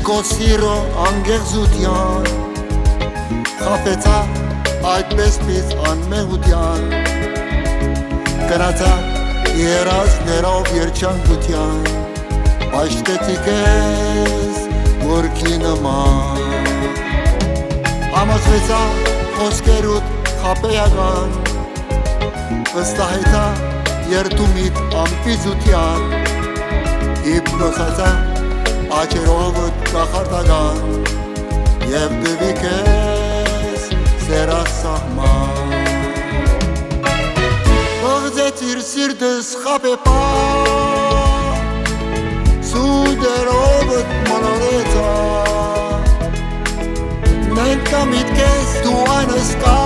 կոսիրո անգեղձության խապեցա այդպես պից անմեղության կրացա երազներով երջանկության Պաշտեցիք ես որքի նման Համոզվեցա խոսքերուտ խապեյական Վստահեցա երդումիտ ամպիզության Իպնոսացա աչերովըտ կախարտական Եվ դվիք ես սերասահման Ողձեցիր սիրտս խապեպա Սուդերովըտ մոլորեցա Մենք կամիտքես դու անսկա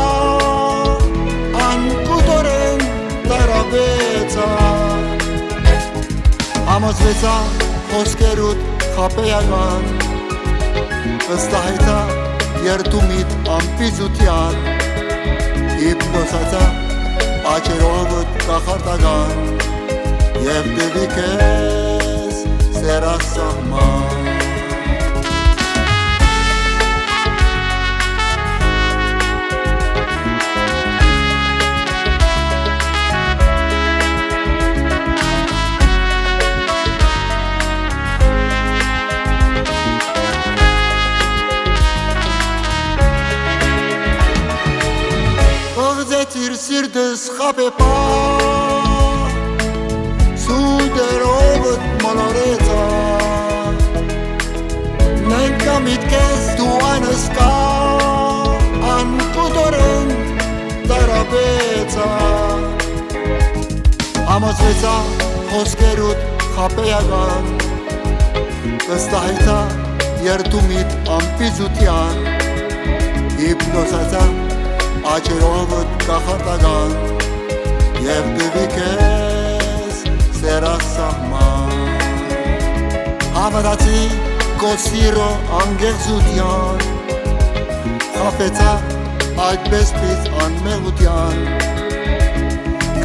Անկուտորեն տարապեցա Համոզվեցա խոսքերուտ խապեյական Վստահեցա երդումիտ ամպիզության Իպնոսացա աչերովըտ կախարտական Եվ դվիք ես սերասահման Ողձեցիր սիրտս խապեպա Սուդերովըտ մոլորեցա Մենք կամիտքես դու անսկա Անկուտորեն տարապեցա Համոզվեցա խոսքերուտ խապեյական Վստահեցա երդումիտ ամպիզության Իպնոսացա աչերովըտ կախարտական Եվ դվիք ես սերասահման Հավատացի կոսիրո անգեղձության Խապեցա այդպես պից անմեղության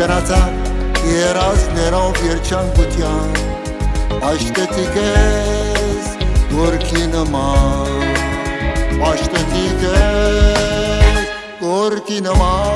Կրացա երազներով երջանկության Պաշտեցիք ես որքի նման Պաշտեցիք ես Որքի նման